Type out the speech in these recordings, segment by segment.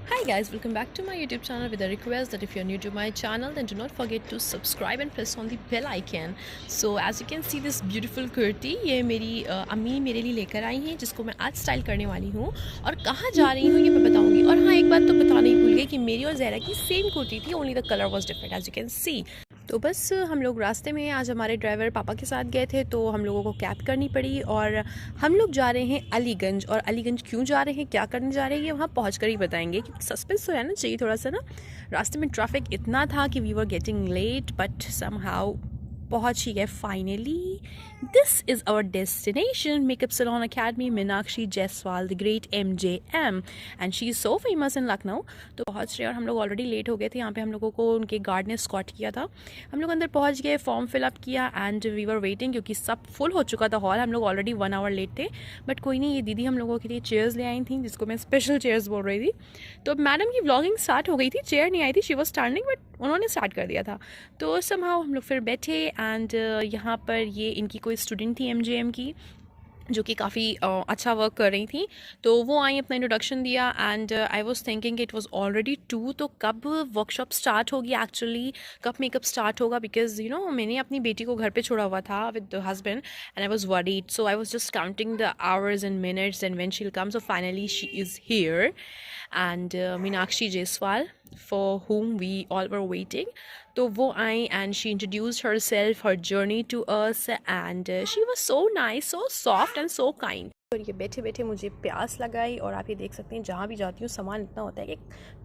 Hi guys, welcome back to my YouTube channel with a request that if you're new to my channel then do not forget to subscribe and press on the bell icon. So as you can see this beautiful kurti ये मेरी अम्मी मेरे लिए लेकर आई हैं जिसको मैं आज स्टाइल करने वाली हूँ और कहाँ जा रही हूँ ये मैं बताऊँगी। और हाँ, एक बात तो बताना ही भूल गई कि मेरी और ज़हरा की सेम कुर्ती थी, only the colour was different as you can see. तो बस हम लोग रास्ते में आज हमारे ड्राइवर पापा के साथ गए थे तो हम लोगों को कैब करनी पड़ी और हम लोग जा रहे हैं अलीगंज। और अलीगंज क्यों जा रहे हैं, क्या करने जा रहे हैं, ये वहाँ पहुँच कर ही बताएंगे क्योंकि सस्पेंस तो रहना चाहिए थोड़ा सा ना। रास्ते में ट्रैफिक इतना था कि we were getting late but somehow पहुँच ही गए finally. This is our destination, makeup salon academy, Meenakshi Jaiswal the great MJM and she is so famous in Lucknow. तो पहुँच रहे और हम लोग ऑलरेडी लेट हो गए थे। यहाँ पे हम लोगों को उनके गार्ड ने स्कॉट किया था। हम लोग अंदर पहुँच गए, फॉर्म फिलअप किया एंड वी वर वेटिंग क्योंकि सब फुल हो चुका था हॉल। हम लोग ऑलरेडी 1 आवर लेट थे बट कोई नहीं, ये दीदी हम लोगों के लिए चेयर्स ले आई थी जिसको मैं स्पेशल चेयर्स बोल रही थी। तो मैडम की व्लॉगिंग स्टार्ट हो गई थी, चेयर नहीं आई थी, शी वॉज स्टैंडिंग बट उन्होंने स्टार्ट कर दिया था। तो समहाउ हम लोग फिर बैठे एंड यहाँ पर ये इनकी कोई स्टूडेंट थी MJM की जो कि काफ़ी अच्छा वर्क कर रही थी। तो वो आई, अपना इंट्रोडक्शन दिया and I was thinking it was already 2, तो कब वर्कशॉप स्टार्ट होगी एक्चुअली, कब मेकअप स्टार्ट होगा, बिकॉज यू नो मैंने अपनी बेटी को घर पे छोड़ा हुआ था with the husband and I was worried, so I was just counting the hours and minutes and when she will come. So finally she is here and Meenakshi Jaiswal for whom we all were waiting. तो वो I and she introduced herself, her journey to us and she was so nice, so soft and so kind. और ये बैठे बैठे मुझे प्यास लगाई और आप ये देख सकते हैं जहाँ भी जाती हूँ सामान इतना होता है कि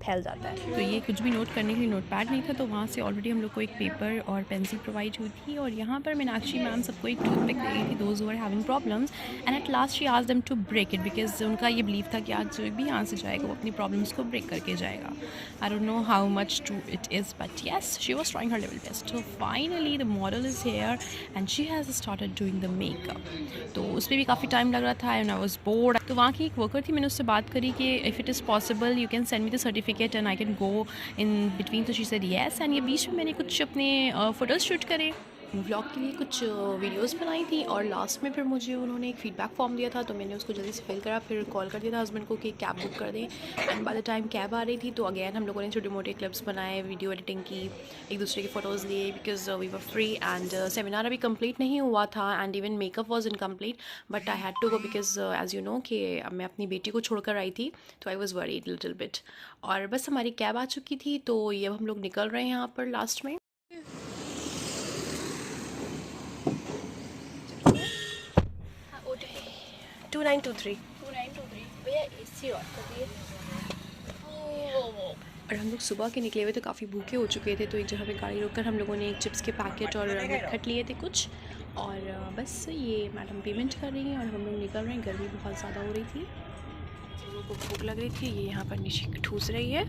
फैल जाता है। तो ये कुछ भी नोट करने के लिए नोट पैड नहीं था तो वहाँ से ऑलरेडी हम लोग को एक पेपर और पेंसिल प्रोवाइड हुई थी और यहाँ पर मीनाक्षी मैम सबको एक टूथपिक दे रही थी, those who are having problems, and at last she asked them to break it because उनका ये बिलीव था कि आज जो भी यहाँ से जाएगा वो अपनी प्रॉब्लम्स को ब्रेक करके जाएगा। I don't know how much true it is but yes she was trying her level best. So finally the model is here and she has started doing the makeup. तो उस पर भी काफ़ी time लग रहा था एंड आई वॉज बोर्ड। तो वहाँ की एक वर्कर थी, मैंने उससे बात करी कि if it is possible you can send me the certificate and I can go in between. तो शी सेड येस एंड ये बीच में मैंने कुछ अपने फ़ोटोज़ शूट करे, व्लॉग के लिए कुछ वीडियोस बनाई थी और लास्ट में फिर मुझे उन्होंने एक फ़ीडबैक फॉर्म दिया था तो मैंने उसको जल्दी से फिल करा, फिर कॉल कर दिया था हस्बैंड को कि कैब बुक कर दें। And by the time cab आ रही थी तो अगेन हम लोगों ने छोटे मोटे क्लिप्स बनाए, वीडियो एडिटिंग की, एक दूसरे की फ़ोटोज़ लिए because we were free and seminar अभी कंप्लीट नहीं हुआ था and even makeup was incomplete but I had to go because as you know कि मैं अपनी बेटी को छोड़कर आई थी तो I was worried little bit. और बस हमारी कैब आ चुकी थी तो ये अब हम लोग निकल रहे हैं यहाँ पर लास्ट में। 2923 भैया AC ऑन कर दिए। और हम लोग सुबह के निकले हुए तो काफ़ी भूखे हो चुके थे तो एक जगह पे गाड़ी रोककर हम लोगों ने एक चिप्स के पैकेट और नटखट लिए थे कुछ और बस ये मैडम पेमेंट कर रही हैं और हम लोग निकल रहे हैं। गर्मी बहुत ज़्यादा हो रही थी, लोगों को भूख लग रही थी, ये यहाँ पर नीचे ठूस रही है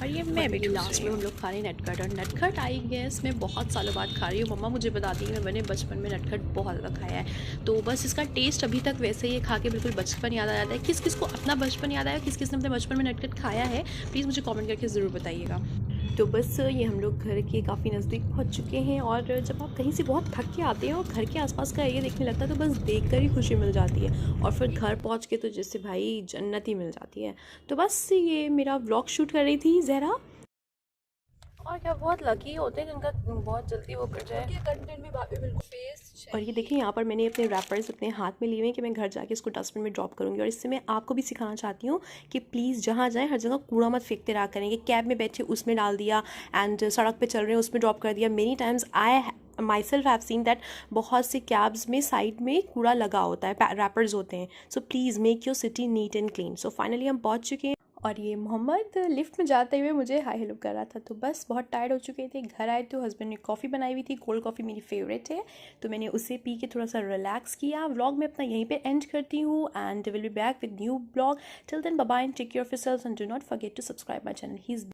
और ये मैं भी लास्ट में हम लोग खा रहे हैं नटखट। और नटखट आई गेस मैं बहुत सालों बाद खा रही हूँ, मम्मा मुझे बताती है मैंने बचपन में नटखट बहुत ज़्यादा खाया है तो बस इसका टेस्ट अभी तक वैसे ही खा के बिल्कुल बचपन याद आ जाता है। किस किस को अपना बचपन याद आया, किस किसने अपने बचपन में नटखट खाया है, प्लीज़ मुझे कॉमेंट करके ज़रूर बताइएगा। तो बस ये हम लोग घर के काफ़ी नज़दीक पहुंच चुके हैं और जब आप कहीं से बहुत थक के आते हैं और घर के आसपास का एरिया देखने लगता है तो बस देखकर ही खुशी मिल जाती है और फिर घर पहुंच के तो जैसे भाई जन्नत ही मिल जाती है। तो बस ये मेरा व्लॉग शूट कर रही थी ज़हरा। और क्या बहुत लकी होते हैं जिनका बहुत जल्दी वो कर जाए कंटेंट में बिल्कुल फेस। और ये देखिए यहाँ पर मैंने अपने रैपर्स अपने हाथ में लिए हुए हैं कि मैं घर जाके इसको डस्टबिन में ड्रॉप करूँगी और इससे मैं आपको भी सिखाना चाहती हूँ कि प्लीज़ जहाँ जाए हर जगह कूड़ा मत फेंकते रहा करेंगे। कैब में बैठे उसमें डाल दिया एंड सड़क पे चल रहे हैं उसमें ड्रॉप कर दिया। Many times I my self have seen that बहुत से कैब्स में साइड में कूड़ा लगा होता है, रैपर्स होते हैं। So please make your city neat and clean. So finally हम पहुँच चुके हैं और ये मोहम्मद लिफ्ट में जाते हुए मुझे हाई हेलो कर रहा था। तो बस बहुत टायर्ड हो चुके थे, घर आए तो हस्बैंड ने कॉफ़ी बनाई हुई थी, कोल्ड कॉफ़ी मेरी फेवरेट है तो मैंने उसे पी के थोड़ा सा रिलैक्स किया। व्लॉग मैं अपना यहीं पे एंड करती हूँ and will be back with new blog. Till then bye bye and take care of yourselves and do not forget to subscribe my channel. He is